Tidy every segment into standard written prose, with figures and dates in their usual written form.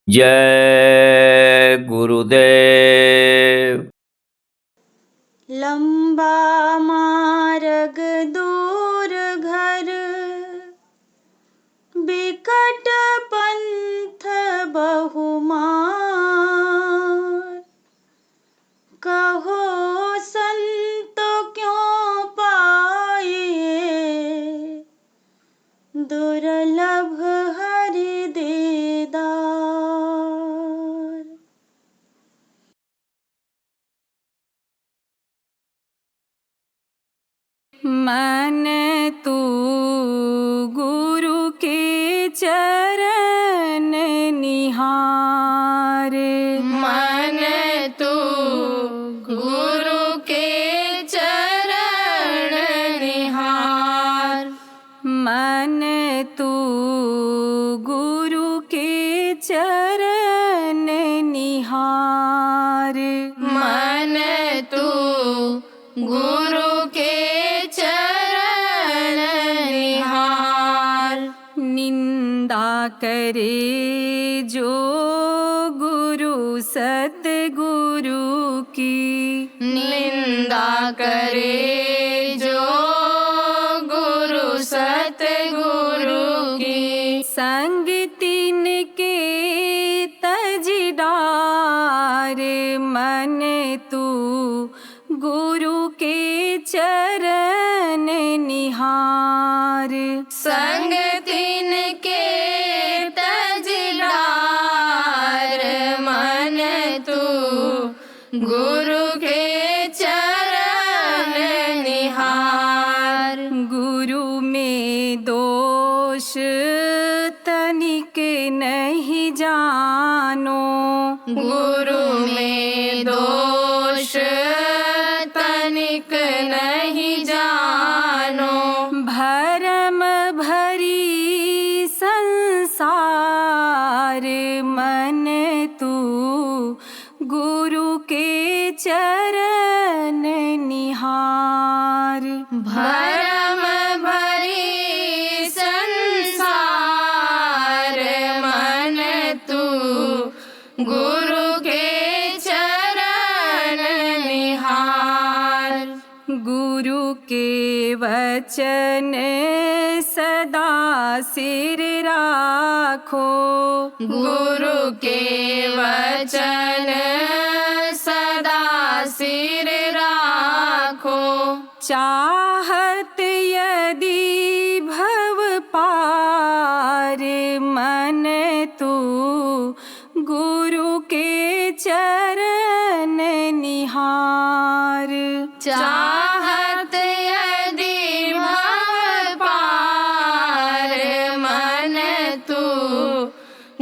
जय गुरुदेव। लंबा मार्ग दूर घर, बिकट पंथ बहुमार। कहो संत क्यों पाइए, दुर्लभ हरि दीदार। मन तू गुरु के चरण निहार। मन तू गुरु के चरण निहार। मन तू गुरु के चरण निहार। मन तू गुरु के चरण निहार। निंदा करे जो गुरु सतगुरु की, निंदा करे जो गुरु सतगुरु की, संग तिनके तज डार। मन तू गुरु के चरण निहार। संग तिनके तज डार। मन तू गुरु के चरण निहार। गुरु में दोष तनिक नहीं जानो, गुरु में दोष तनिक नहीं जानो। भरम भरी संसार। मन तू गुरु के चरण निहार। भरम भरी संसार। मन तू गुरु के चरण निहार। गुरु के वचन सदा सिर राखो, गुरु के वचन सदा सिर राखो। चाहत यदि भव पार। मन तू गुरु के चरण निहार। चाहत यदि भव पार। मन तू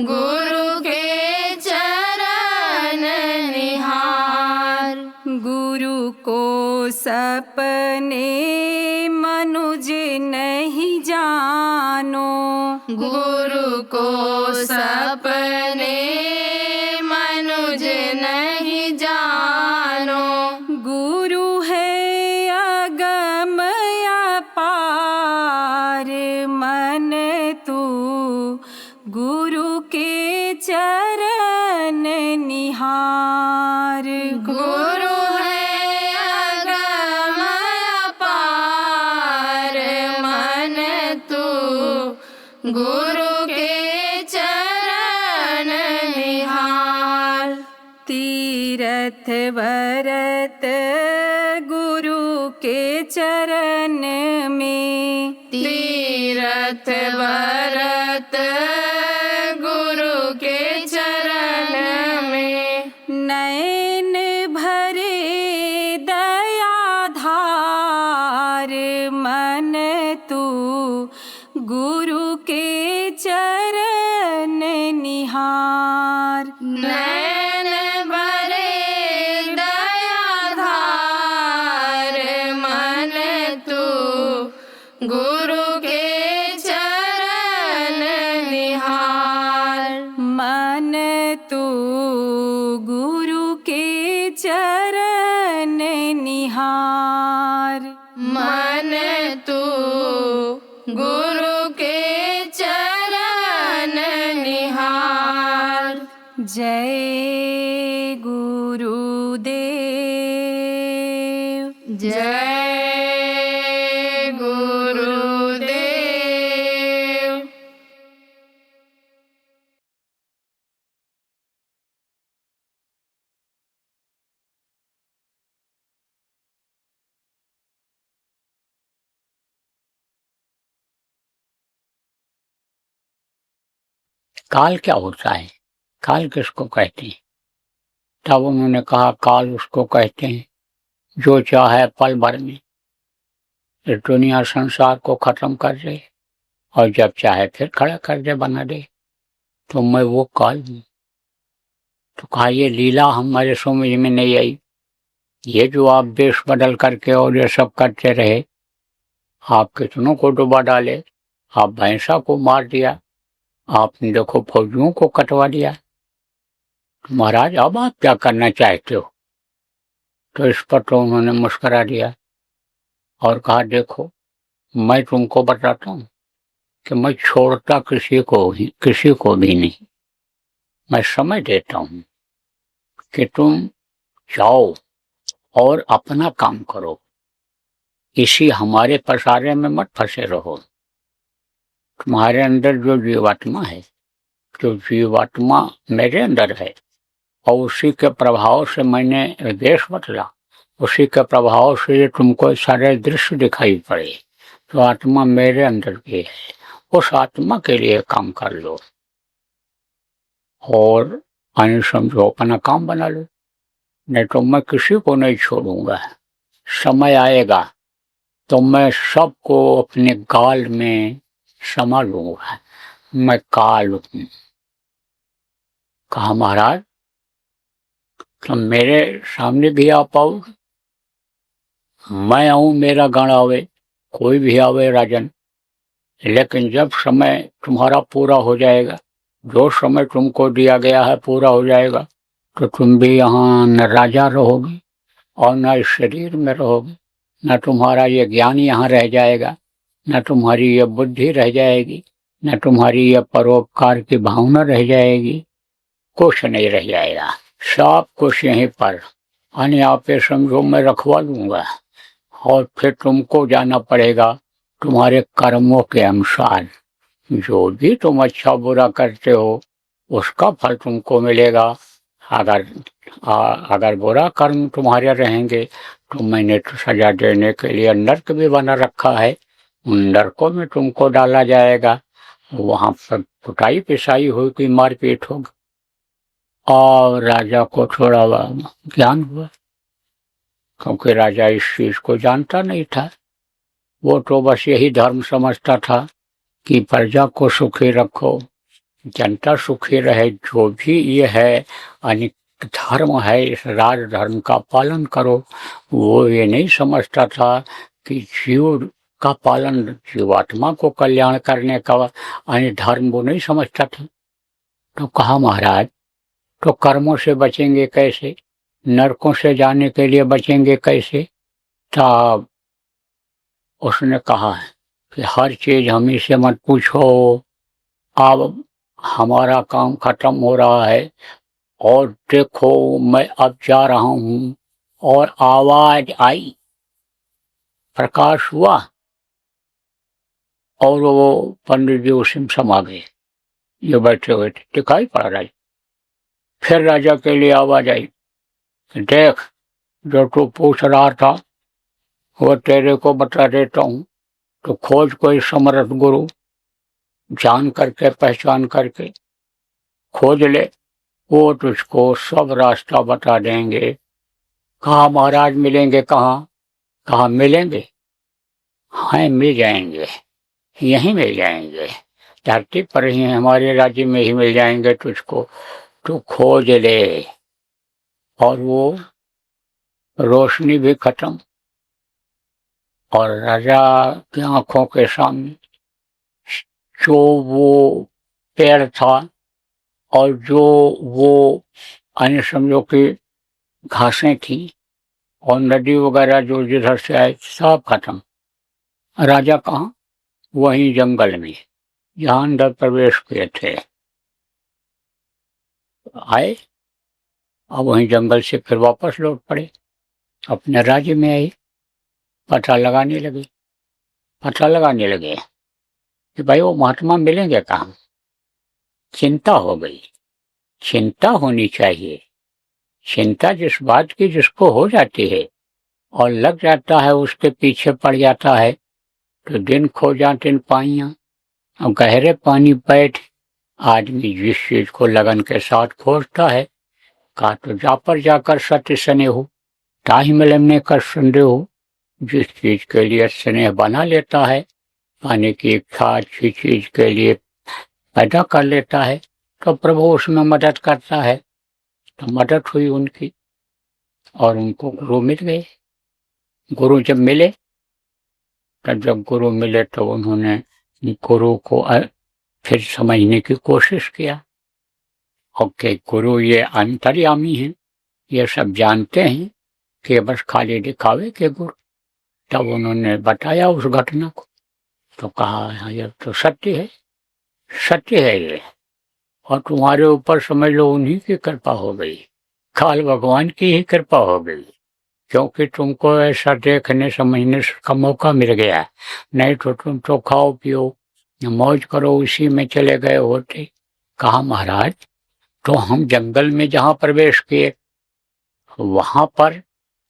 गुरु के चरण निहार। गुरु को सपने मनुज नहीं जानो, गुरु को सपने मनुज नहीं जानो। गुरु है अगम अपार। मन तू गुरु के चरण निहार। गुरु है अगम अपार। मन तू गुरु के चरण निहार। तीरथ व्रत गुरु के चरण में, तीरथ व्रत गुरु के चरण में, नयन भरे दयाधार। मन तू गुरु के चरण निहार। नयन भरे दयाधार। मन तू गुरु के चरण निहार। मन तू गुरु के चरण निहार। मन तू गुरु के चरण निहार। जय गुरुदेव। जय गुरुदेव। काल क्या होता है? काल किसको कहते हैं? तब उन्होंने कहा काल उसको कहते हैं जो चाहे पल भर में इस दुनिया संसार को खत्म कर दे और जब चाहे फिर खड़ा कर दे, बना दे। तो मैं वो काल हूँ। तो कहा ये लीला हमारे समझ में नहीं आई। ये जो आप वेश बदल करके और ये सब करते रहे, आप कितनों को डुबा डाले, आप भैंसा को मार दिया, आपने देखो फौजियों को कटवा दिया। महाराज अब आप क्या करना चाहते हो? तो इस पर तो उन्होंने मुस्करा दिया और कहा देखो मैं तुमको बताता हूँ कि मैं छोड़ता किसी को भी नहीं। मैं समय देता हूँ कि तुम जाओ और अपना काम करो, इसी हमारे पसारे में मत फंसे रहो। तुम्हारे अंदर जो जीवात्मा है, जो जीवात्मा मेरे अंदर है और उसी के प्रभाव से मैंने देश बदला, उसी के प्रभाव से तुमको सारे दृश्य दिखाई पड़े, तो आत्मा मेरे अंदर की है। उस आत्मा के लिए काम कर लो और समझो अपना काम बना लो, नहीं तो मैं किसी को नहीं छोड़ूंगा। समय आएगा तो मैं सबको अपने गाल में समा लूंगा। मैं काल हूं। कहा महाराज तुम मेरे सामने भी आ पाओगे? मैं आऊं, मेरा गण आवे, कोई भी आवे राजन, लेकिन जब समय तुम्हारा पूरा हो जाएगा, जो समय तुमको दिया गया है पूरा हो जाएगा, तो तुम भी यहाँ न राजा रहोगे और न इस शरीर में रहोगे, न तुम्हारा ये ज्ञान यहाँ रह जाएगा, न तुम्हारी ये बुद्धि रह जाएगी, न तुम्हारी ये परोपकार की भावना रह जाएगी, कुछ नहीं रह जाएगा। सब कुछ यहीं पर अन्य आपे समझो मैं रखवा लूंगा और फिर तुमको जाना पड़ेगा तुम्हारे कर्मों के अनुसार। जो भी तुम अच्छा बुरा करते हो उसका फल तुमको मिलेगा। अगर बुरा कर्म तुम्हारे रहेंगे तो मैंने तो सजा देने के लिए नरक भी बना रखा है, उन नरकों में तुमको डाला जाएगा। वहां पर कुटाई पिसाई होगी, मारपीट होगी। और राजा को थोड़ा ज्ञान हुआ, क्योंकि राजा इस चीज को जानता नहीं था। वो तो बस यही धर्म समझता था कि प्रजा को सुखी रखो, जनता सुखी रहे। जो भी ये है अनेक धर्म है, इस राज धर्म का पालन करो। वो ये नहीं समझता था कि जीव का पालन, जीवात्मा को कल्याण करने का अन्य धर्म वो नहीं समझता था। तो कहा महाराज तो कर्मों से बचेंगे कैसे, नरकों से जाने के लिए बचेंगे कैसे? तब उसने कहा कि हर चीज हमी से मत पूछो, अब हमारा काम खत्म हो रहा है और देखो मैं अब जा रहा हूं। और आवाज आई, प्रकाश हुआ और वो पंडित जी उसी में समा गए। ये बैठे हुए थे, दिखाई पड़ रहा है। फिर राजा के लिए आवाज आई, देख जो तू पूछ रहा था वो तेरे को बता देता हूं, तो खोज कोई समर्थ गुरु, जान करके पहचान करके खोज ले, वो तुझको सब रास्ता बता देंगे। कहा महाराज मिलेंगे कहाँ? कहा मिलेंगे, हाँ मिल जाएंगे, यहीं मिल जाएंगे, धरती पर ही हमारे राज्य में ही मिल जाएंगे तुझको, तू खोज ले। और वो रोशनी भी खत्म और राजा की आंखों के सामने जो वो पेड़ था और जो वो अन्य समझो की घासें थी और नदी वगैरह जो जिधर से आए सब खत्म। राजा कहाँ? वहीं जंगल में जहां अंदर प्रवेश किए थे आए, अब वहीं जंगल से फिर वापस लौट पड़े, अपने राज्य में आए। पता लगाने लगे कि भाई वो महात्मा मिलेंगे कहाँ। चिंता हो गई। चिंता होनी चाहिए। चिंता जिस बात की जिसको हो जाती है और लग जाता है, उसके पीछे पड़ जाता है, तो दिन खो जाते पाइयां। और गहरे पानी बैठ आदमी जिस चीज को लगन के साथ खोजता है, का तो जा पर जाकर सत्य स्नेह हो, ताहि मिलने कर संदेह हो। जिस चीज के लिए स्नेह बना लेता है, पाने की इच्छा अच्छी चीज के लिए पैदा कर लेता है, तो प्रभु उसमें मदद करता है। तो मदद हुई उनकी और उनको गुरु मिल गए। गुरु जब मिले तो उन्होंने गुरु को फिर समझने की कोशिश किया। ओके, गुरु ये अंतर्यामी हैं, ये सब जानते हैं कि बस खाली दिखावे के गुरु। तब उन्होंने बताया उस घटना को, तो कहा ये तो सत्य है ये, और तुम्हारे ऊपर समझ लो उन्हीं की कृपा हो गई, काल भगवान की ही कृपा हो गई, क्योंकि तुमको ऐसा देखने समझने का मौका मिल गया। नहीं तो तुम तो खाओ पियो मौज करो उसी में चले गए होते। कहा महाराज, तो हम जंगल में जहाँ प्रवेश किए वहां पर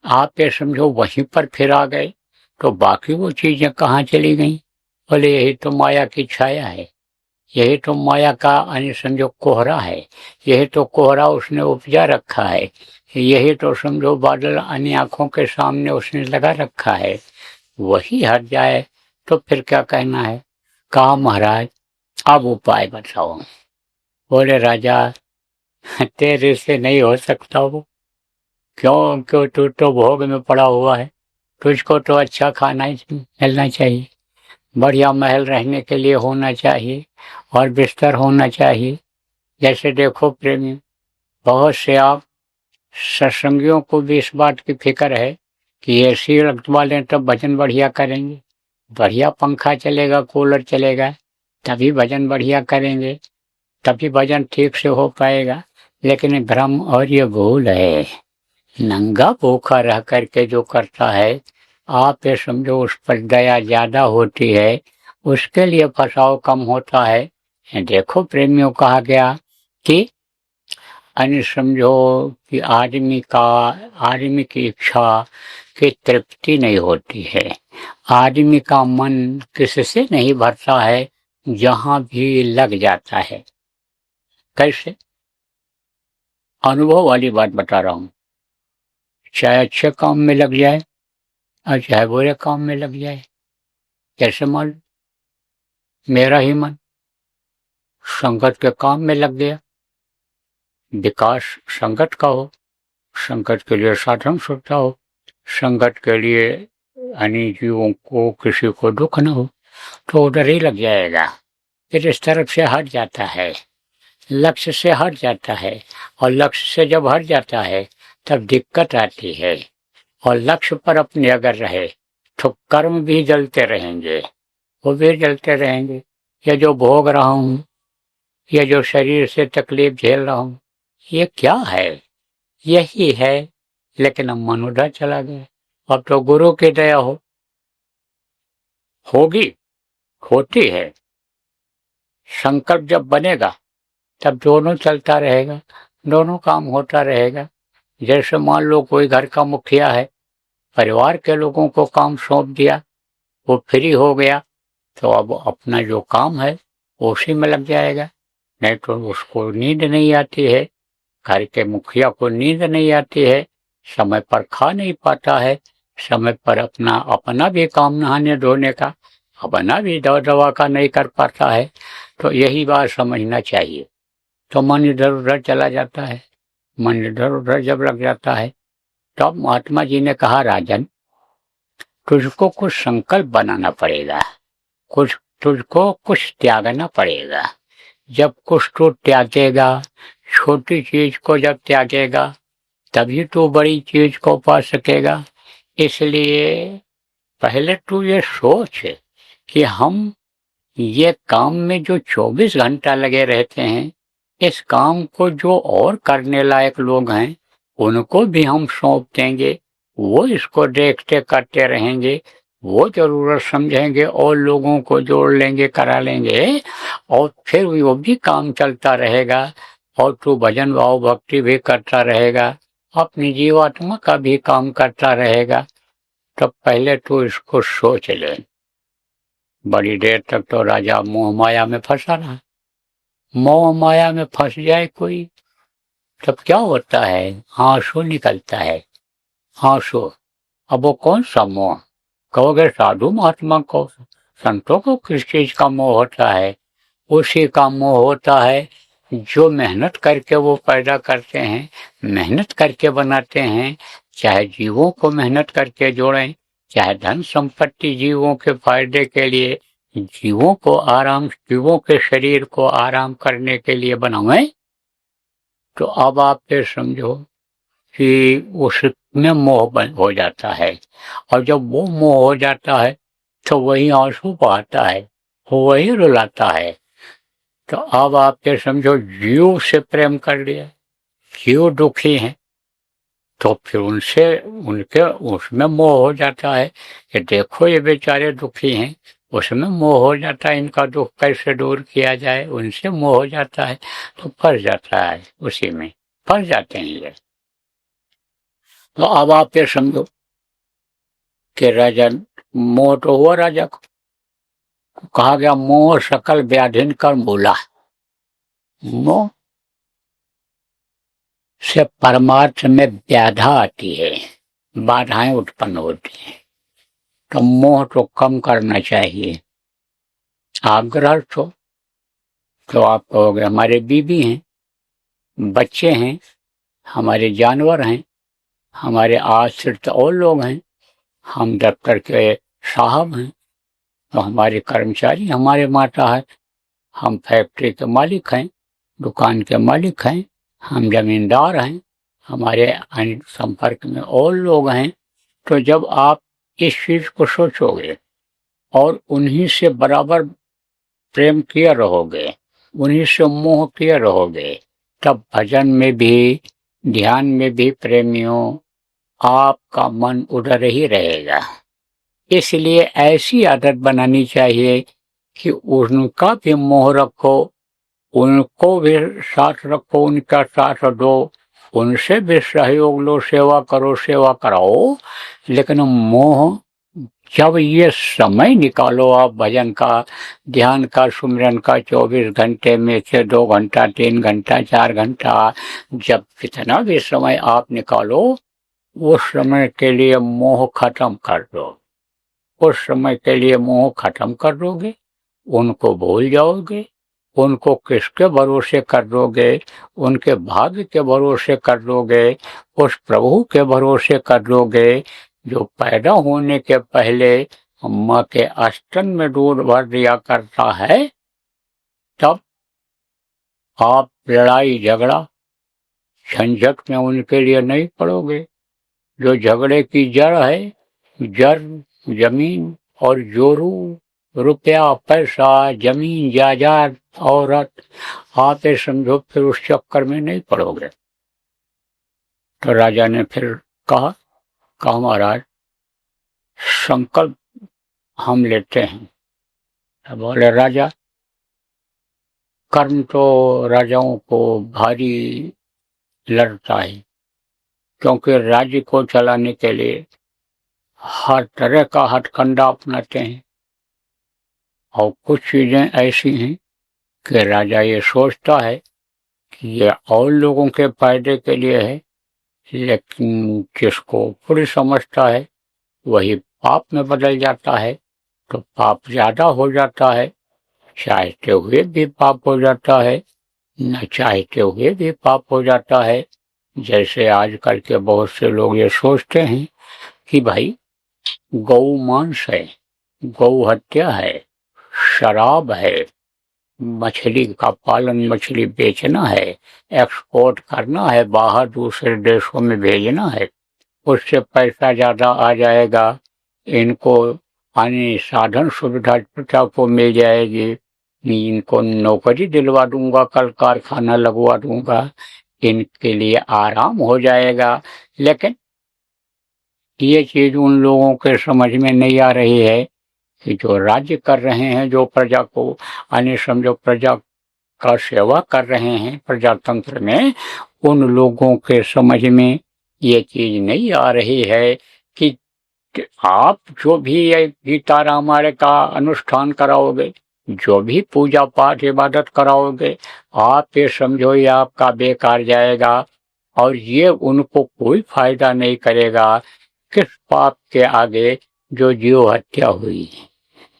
आप ये समझो वहीं पर फिर आ गए, तो बाकी वो चीजें कहाँ चली गईं? बोले यही तो माया की छाया है, यही तो माया का समझो कोहरा है, यही तो कोहरा उसने उपजा रखा है, यही तो समझो बादल अन्य आंखों के सामने उसने लगा रखा है। वही हट जाए तो फिर क्या कहना है। कहा महाराज अब उपाय बताओ। बोले राजा, तेरे से नहीं हो सकता वो। क्यों तू तो भोग में पड़ा हुआ है, तुझको तो अच्छा खाना ही मिलना चाहिए, बढ़िया महल रहने के लिए होना चाहिए और बिस्तर होना चाहिए। जैसे देखो प्रेमी, बहुत से आप सत्संगियों को भी इस बात की फिक्र है कि एसी लगवा लें तब भजन बढ़िया करेंगे, बढ़िया पंखा चलेगा, कूलर चलेगा, तभी भजन बढ़िया करेंगे, तभी भजन ठीक से हो पाएगा। लेकिन भ्रम और ये भूल है। नंगा भूखा रह करके जो करता है, आप ये समझो उस पर दया ज्यादा होती है, उसके लिए फसाव कम होता है। देखो प्रेमियों, कहा गया कि समझो कि आदमी की इच्छा की तृप्ति नहीं होती है, आदमी का मन किससे नहीं भरता है, जहां भी लग जाता है। कैसे? अनुभव वाली बात बता रहा हूं। चाहे अच्छे काम में लग जाए और चाहे बुरे काम में लग जाए। कैसे? मान मेरा ही मन संगत के काम में लग गया, विकास संगत का हो, संगत के लिए साधन सुविधा हो, संगत के लिए अन्य जीवों को किसी को दुख न हो, तो उधर ही लग जाएगा। फिर इस तरफ से हट जाता है, लक्ष्य से हट जाता है, और लक्ष्य से जब हट जाता है तब दिक्कत आती है। और लक्ष्य पर अपने अगर रहे तो कर्म भी जलते रहेंगे, वो भी जलते रहेंगे। ये जो भोग रहा हूँ, ये जो शरीर से तकलीफ झेल रहा हूँ, ये क्या है? यही है। लेकिन अब मन उधर चला गया। अब तो गुरु की दया होगी, होती है। संकल्प जब बनेगा तब दोनों चलता रहेगा, दोनों काम होता रहेगा। जैसे मान लो कोई घर का मुखिया है, परिवार के लोगों को काम सौंप दिया, वो फ्री हो गया, तो अब अपना जो काम है उसी में लग जाएगा। नहीं तो उसको नींद नहीं आती है, घर के मुखिया को नींद नहीं आती है, समय पर खा नहीं पाता है, समय पर अपना भी काम नहाने धोने का, अपना भी दवा का नहीं कर पाता है। तो यही बात समझना चाहिए। तो मन इधर उधर चला जाता है। मन इधर उधर जब लग जाता है, तब महात्मा जी ने कहा, राजन तुझको कुछ संकल्प बनाना पड़ेगा, तुझको कुछ त्यागना पड़ेगा। जब कुछ तो त्यागेगा, छोटी चीज को जब त्यागेगा तभी तो बड़ी चीज को पा सकेगा। इसलिए पहले तू ये सोच कि हम ये काम में जो 24 घंटा लगे रहते हैं, इस काम को जो और करने लायक लोग हैं उनको भी हम सौंप देंगे, वो इसको देखते करते रहेंगे, वो जरूरत समझेंगे और लोगों को जोड़ लेंगे, करा लेंगे, और फिर वो भी काम चलता रहेगा और तू भजन भाव भक्ति भी करता रहेगा, अपनी जीवात्मा का भी काम करता रहेगा। तब पहले तो इसको सोच ले। बड़ी देर तक तो राजा मोह माया में फंसा रहा। मोह माया में फंस जाए कोई, तब क्या होता है? आंसू निकलता है, आंसू। अब वो कौन सा मोह? कहोगे साधु महात्मा को, संतों को किस चीज का मोह होता है? उसी का मोह होता है जो मेहनत करके वो पैदा करते हैं, मेहनत करके बनाते हैं। चाहे जीवों को मेहनत करके जोड़ें, चाहे धन संपत्ति जीवों के फायदे के लिए, जीवों को आराम, जीवों के शरीर को आराम करने के लिए बनावें, तो अब आप ये समझो कि उसमें मोह हो जाता है। और जब वो मोह हो जाता है तो वही आंसू बहाता है, वही रुलाता है। तो अब आप ये समझो जीव से प्रेम कर लिया, जीव दुखी हैं, तो फिर उनसे, उनके उसमें मोह हो जाता है कि देखो ये बेचारे दुखी हैं, उसमें मोह हो जाता है, इनका दुख कैसे दूर किया जाए, उनसे मोह हो जाता है, तो फंस जाता है, उसी में फंस जाते हैं ये। तो अब आप ये समझो कि राजा, मोह तो हुआ राजा को, कहा गया मोह सकल व्याधिन कर मूला। मोह से परमार्थ में व्याधा आती है, बाधाएं उत्पन्न होती हैं, तो मोह तो कम करना चाहिए। आग्रह तो आप कहोगे हमारे बीवी हैं, बच्चे हैं, हमारे जानवर हैं, हमारे आश्रित और लोग हैं, हम दफ्तर के साहब हैं, तो हमारे कर्मचारी हमारे माता है, हम फैक्ट्री के मालिक हैं, दुकान के मालिक हैं, हम जमींदार हैं, हमारे संपर्क में और लोग हैं। तो जब आप इस चीज को सोचोगे और उन्हीं से बराबर प्रेम किए रहोगे, उन्हीं से मोह किए रहोगे, तब भजन में भी, ध्यान में भी प्रेमियों आपका मन उधर ही रहेगा। इसलिए ऐसी आदत बनानी चाहिए कि उनका भी मोह रखो, उनको भी साथ रखो, उनका साथ दो, उनसे भी सहयोग लो, सेवा करो, सेवा कराओ, लेकिन मोह, जब ये समय निकालो आप भजन का, ध्यान का, सुमिरन का, 24 घंटे में से 2 घंटा, 3 घंटा, 4 घंटा, जब कितना भी समय आप निकालो, उस समय के लिए मोह खत्म कर दो। उस समय के लिए मोह खत्म कर दोगे, उनको भूल जाओगे, उनको किसके भरोसे कर दोगे? उनके भाग्य के भरोसे कर दोगे, उस प्रभु के भरोसे कर दोगे जो पैदा होने के पहले अम्मा के आस्तन में दूध भर दिया करता है। तब आप लड़ाई झगड़ा झंझट में उनके लिए नहीं पड़ोगे। जो झगड़े की जड़ है, जड़ जमीन और जोरू, रुपया पैसा, जमीन जायदाद, औरत, आप ये समझो फिर उस चक्कर में नहीं पड़ोगे। तो राजा ने फिर कहा महाराज संकल्प हम लेते हैं। तो बोले राजा, कर्म तो राजाओं को भारी लड़ता है, क्योंकि राज्य को चलाने के लिए हर तरह का हथकंडा अपनाते हैं, और कुछ चीजें ऐसी हैं कि राजा ये सोचता है कि ये और लोगों के फायदे के लिए है, लेकिन जिसको पूरी समझता है वही पाप में बदल जाता है, तो पाप ज्यादा हो जाता है, चाहते हुए भी पाप हो जाता है, न चाहते हुए भी पाप हो जाता है। जैसे आजकल के बहुत से लोग ये सोचते हैं कि भाई गौ मांस है, गौ हत्या है, शराब है, मछली का पालन, मछली बेचना है, एक्सपोर्ट करना है, बाहर दूसरे देशों में भेजना है, उससे पैसा ज्यादा आ जाएगा, इनको यानी साधन सुविधा प्रजा को मिल जाएगी, इनको नौकरी दिलवा दूंगा, कल कारखाना लगवा दूंगा, इनके लिए आराम हो जाएगा। लेकिन ये चीज उन लोगों के समझ में नहीं आ रही है कि जो राज्य कर रहे हैं, जो प्रजा को यानी समझो प्रजा का सेवा कर रहे हैं प्रजातंत्र में, उन लोगों के समझ में ये चीज नहीं आ रही है कि आप जो भी ये गीता रामायण का अनुष्ठान कराओगे, जो भी पूजा पाठ इबादत कराओगे, आप ये समझो ये आपका बेकार जाएगा और ये उनको कोई फायदा नहीं करेगा। किस पाप के आगे? जो जीव हत्या हुई,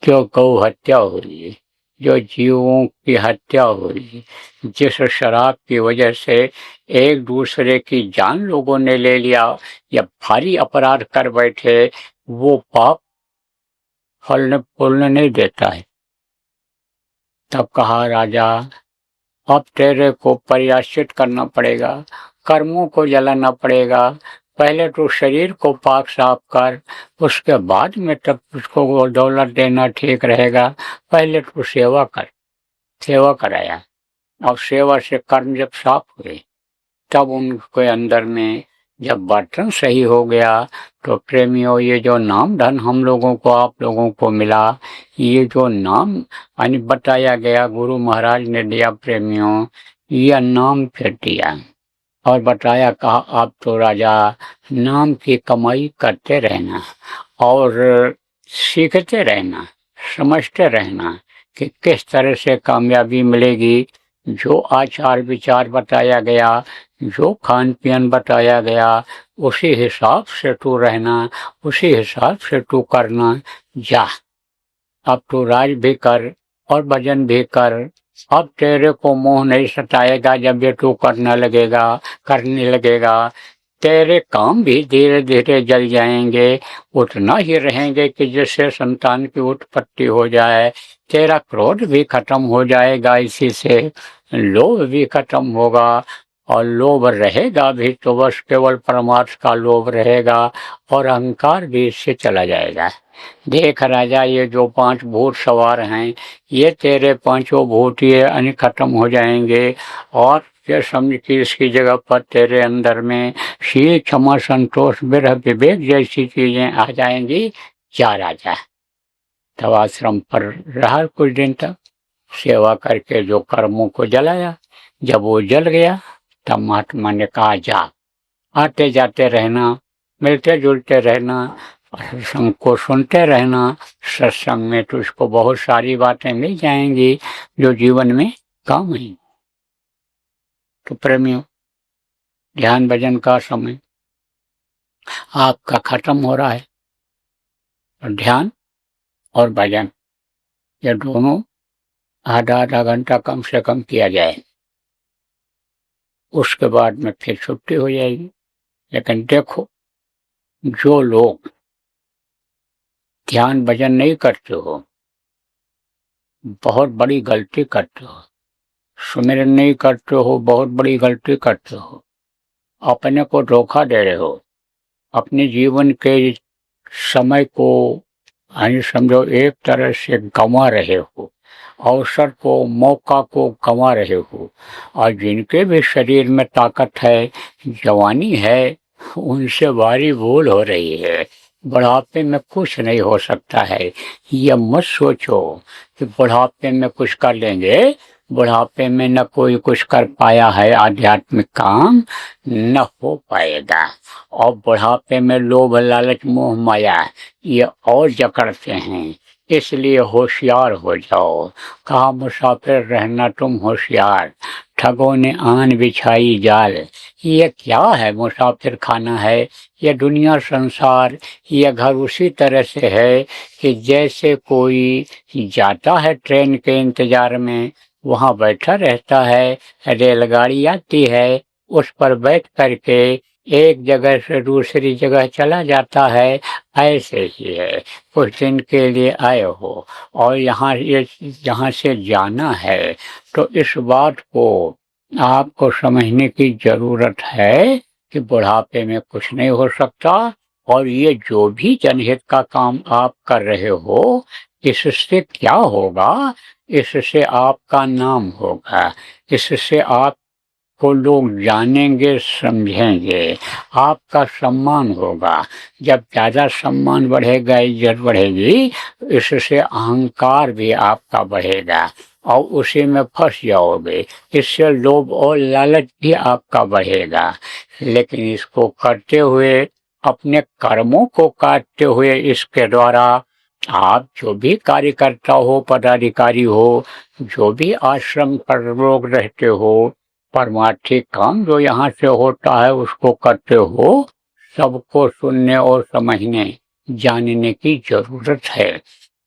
जो गौ हत्या हुई, जो जीवों की हत्या हुई, जिस शराब की वजह से एक दूसरे की जान लोगों ने ले लिया या भारी अपराध कर बैठे, वो पाप फलने फूलने नहीं देता है। तब कहा राजा, अब तेरे को प्रायश्चित करना पड़ेगा, कर्मों को जलाना पड़ेगा। पहले तो शरीर को पाक साफ कर, उसके बाद में तब उसको दौलत देना ठीक रहेगा। पहले तो सेवा कर। सेवा कराया और सेवा से कर्म जब साफ हुए, तब उनके अंदर में जब बर्तन सही हो गया, तो प्रेमियों ये जो नाम धन हम लोगों को आप लोगों को मिला, ये जो नाम यानी बताया गया, गुरु महाराज ने दिया प्रेमियों, यह नाम फिर दिया और बताया, कहा आप तो राजा नाम की कमाई करते रहना और सीखते रहना, समझते रहना कि किस तरह से कामयाबी मिलेगी। जो आचार विचार बताया गया, जो खान पीन बताया गया, उसी हिसाब से तू रहना, उसी हिसाब से तू करना। जा, अब तू राज भी कर और भजन भी कर। अब तेरे को मोह नहीं सताएगा जब ये तू करने लगेगा। तेरे काम भी धीरे धीरे जल जाएंगे, उतना ही रहेंगे कि जिससे संतान की उत्पत्ति हो जाए। तेरा क्रोध भी खत्म हो जाएगा, इसी से लोभ भी खत्म होगा और लोभ रहेगा भी तो बस केवल परमार्थ का लोभ रहेगा और अहंकार भी इससे चला जाएगा। देख राजा, ये जो 5 भूत सवार हैं, ये तेरे 5 भूत ये खत्म हो जाएंगे और ये समझ कि इसकी जगह पर तेरे अंदर में शील, क्षमा, संतोष, विरह, विवेक जैसी चीजें आ जाएंगी। जा राजा। तब आश्रम पर रहा कुछ दिन तक, सेवा करके जो कर्मों को जलाया। जब वो जल गया, तब महात्मा ने कहा, जा, आते जाते रहना, मिलते जुलते रहना, सत्संग को सुनते रहना। सत्संग में तुझको बहुत सारी बातें मिल जाएंगी जो जीवन में काम आएंगी। तो प्रेमियों, ध्यान भजन का समय आपका खत्म हो रहा है। और ध्यान और भजन ये दोनों आधा आधा घंटा कम से कम किया जाए, उसके बाद में फिर छुट्टी हो जाएगी। लेकिन देखो, जो लोग ध्यान भजन नहीं करते हो, बहुत बड़ी गलती करते हो। सुमिरन नहीं करते हो, बहुत बड़ी गलती करते हो। अपने को धोखा दे रहे हो, अपने जीवन के समय को यानी समझो एक तरह से गंवा रहे हो, अवसर को, मौका को गंवा रहे हो। और जिनके भी शरीर में ताकत है, जवानी है, उनसे भारी भूल हो रही है। बुढ़ापे में कुछ नहीं हो सकता है। ये मत सोचो कि बुढ़ापे में कुछ कर लेंगे। बुढ़ापे में न कोई कुछ कर पाया है, आध्यात्मिक काम न हो पाएगा। और बुढ़ापे में लोभ, लालच, मोह, माया ये और जकड़ते हैं। इसलिए होशियार हो जाओ। कहा, मुसाफिर रहना तुम होशियार, ठगों ने आन बिछाई जाल। ये क्या है? मुसाफिर खाना है। ये दुनिया संसार, ये घर उसी तरह से है कि जैसे कोई जाता है ट्रेन के इंतजार में, वहां बैठा रहता है, रेलगाड़ी आती है, उस पर बैठ करके एक जगह से दूसरी जगह चला जाता है। ऐसे ही है, कुछ दिन के लिए आए हो और यहाँ से जाना है, तो इस बात को आपको समझने की जरूरत है कि बुढ़ापे में कुछ नहीं हो सकता और ये जो भी जनहित का काम आप कर रहे हो, इससे क्या होगा? इससे आपका नाम होगा, इससे आपको लोग जानेंगे, समझेंगे, आपका सम्मान होगा। जब ज़्यादा सम्मान बढ़ेगा, इज्जत बढ़ेगी, इससे अहंकार भी आपका बढ़ेगा और उसी में फंस जाओगे। इससे लोभ और लालच भी आपका बढ़ेगा। लेकिन इसको करते हुए, अपने कर्मों को काटते हुए, इसके द्वारा आप जो भी कार्यकर्ता हो, पदाधिकारी हो, जो भी आश्रम पर लोग रहते हो, परमार्थिक काम जो यहाँ से होता है उसको करते हो, सबको सुनने और समझने, जानने की जरूरत है।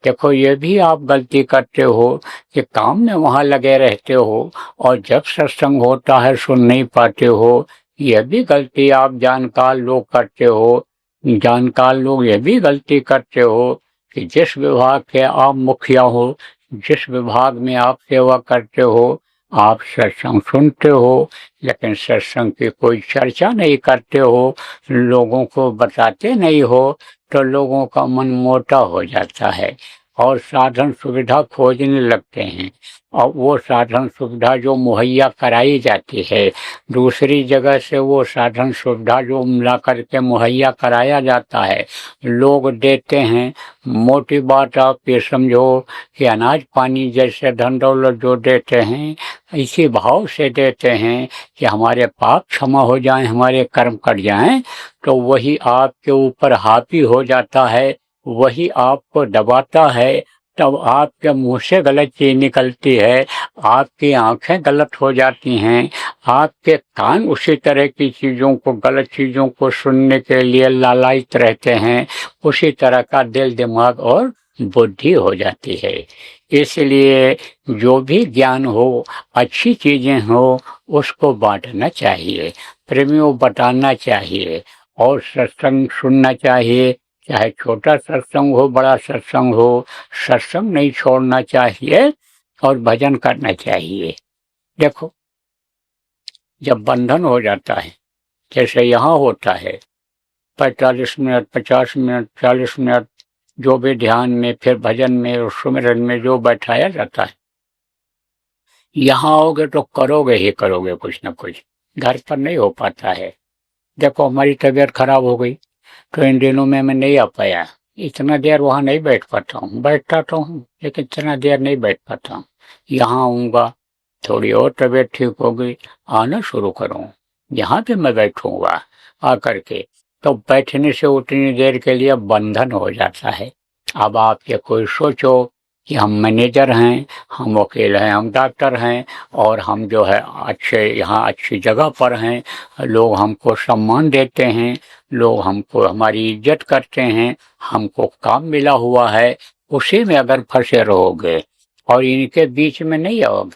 देखो, ये भी आप गलती करते हो कि काम में वहाँ लगे रहते हो और जब सत्संग होता है सुन नहीं पाते हो। यह भी गलती आप जानकार लोग करते हो। जानकार लोग ये भी गलती करते हो कि जिस विभाग के आप मुखिया हो, जिस विभाग में आप सेवा करते हो, आप सत्संग सुनते हो, लेकिन सत्संग की कोई चर्चा नहीं करते हो, लोगों को बताते नहीं हो, तो लोगों का मन मोटा हो जाता है और साधन सुविधा खोजने लगते हैं। और वो साधन सुविधा जो मुहैया कराई जाती है, दूसरी जगह से वो साधन सुविधा जो मिला करके मुहैया कराया जाता है, लोग देते हैं। मोटी बात आप ये समझो कि अनाज पानी जैसे धन दौलत जो देते हैं, इसी भाव से देते हैं कि हमारे पाप क्षमा हो जाएं, हमारे कर्म कट जाएं, तो वही आपके ऊपर हावी हो जाता है, वही आपको दबाता है। तब आपके मुंह से गलत चीज निकलती है, आपकी आंखें गलत हो जाती हैं, आपके कान उसी तरह की चीज़ों को, गलत चीज़ों को सुनने के लिए लालायित रहते हैं, उसी तरह का दिल, दिमाग और बुद्धि हो जाती है। इसलिए जो भी ज्ञान हो, अच्छी चीज़ें हो, उसको बांटना चाहिए, प्रेमियों बताना चाहिए और सत्संग सुनना चाहिए। चाहे छोटा सत्संग हो, बड़ा सत्संग हो, सत्संग नहीं छोड़ना चाहिए और भजन करना चाहिए। देखो, जब बंधन हो जाता है, जैसे यहाँ होता है, 45 मिनट, 50 मिनट, 40 मिनट जो भी ध्यान में, फिर भजन में और सुमिरन में जो बैठाया जाता है, यहाँ आओगे तो करोगे ही करोगे कुछ न कुछ, घर पर नहीं हो पाता है। देखो, हमारी तबीयत खराब हो गई तो इन दिनों में मैं नहीं आ पाया, इतना देर वहाँ नहीं बैठ पाता हूँ। बैठता तो हूँ लेकिन इतना देर नहीं बैठ पाता हूँ। यहाँ आऊँगा, थोड़ी और तबीयत ठीक हो गई, आना शुरू करूँ, यहाँ पे मैं बैठूँगा आकर के, तो बैठने से उतनी देर के लिए बंधन हो जाता है। अब आप ये कोई सोचो कि हम मैनेजर हैं, हम वकील हैं, हम डॉक्टर हैं और हम जो है अच्छे, यहाँ अच्छी जगह पर हैं, लोग हमको सम्मान देते हैं, लोग हमको, हमारी इज्जत करते हैं, हमको काम मिला हुआ है, उसी में अगर फंसे रहोगे और इनके बीच में नहीं आओगे,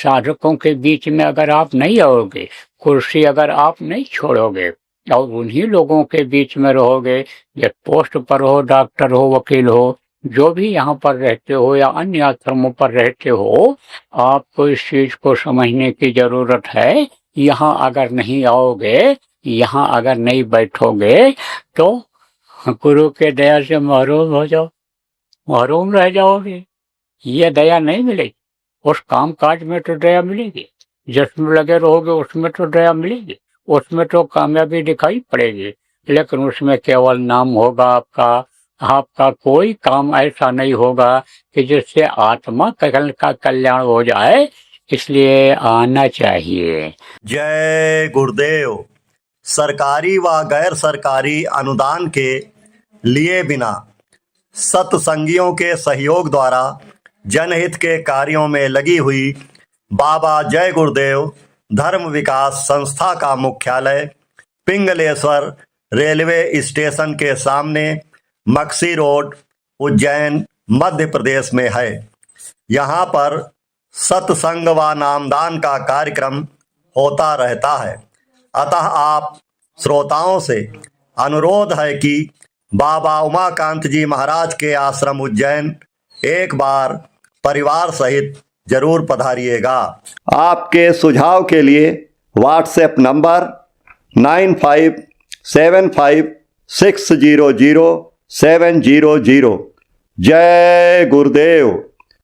साधकों के बीच में अगर आप नहीं आओगे, कुर्सी अगर आप नहीं छोड़ोगे और उन्हीं लोगों के बीच में रहोगे, ये पोस्ट पर हो, डॉक्टर हो, वकील हो, जो भी यहाँ पर रहते हो या अन्य आश्रमों पर रहते हो, आपको इस चीज को समझने की जरूरत है। यहाँ अगर नहीं आओगे, यहाँ अगर नहीं बैठोगे तो गुरु के दया से महरूम हो जाओ, महरूम रह जाओगे। ये दया नहीं मिलेगी। उस काम काज में तो दया मिलेगी, जिसमें लगे रहोगे उसमें तो दया मिलेगी, उसमें तो कामयाबी दिखाई पड़ेगी, लेकिन उसमें केवल नाम होगा आपका। आपका कोई काम ऐसा नहीं होगा कि जिससे आत्मा का कल्याण हो जाए। इसलिए आना चाहिए। जय गुरुदेव। सरकारी व गैर सरकारी अनुदान के लिए बिना सत्संगियों के सहयोग द्वारा जनहित के कार्यों में लगी हुई बाबा जय गुरुदेव धर्म विकास संस्था का मुख्यालय पिंगलेश्वर रेलवे स्टेशन के सामने, मक्सी रोड, उज्जैन, मध्य प्रदेश में है। यहाँ पर सत्संग व नामदान का कार्यक्रम होता रहता है। अतः आप श्रोताओं से अनुरोध है कि बाबा उमाकांत जी महाराज के आश्रम उज्जैन एक बार परिवार सहित जरूर पधारिएगा। आपके सुझाव के लिए व्हाट्सएप नंबर 600700। जय गुरुदेव।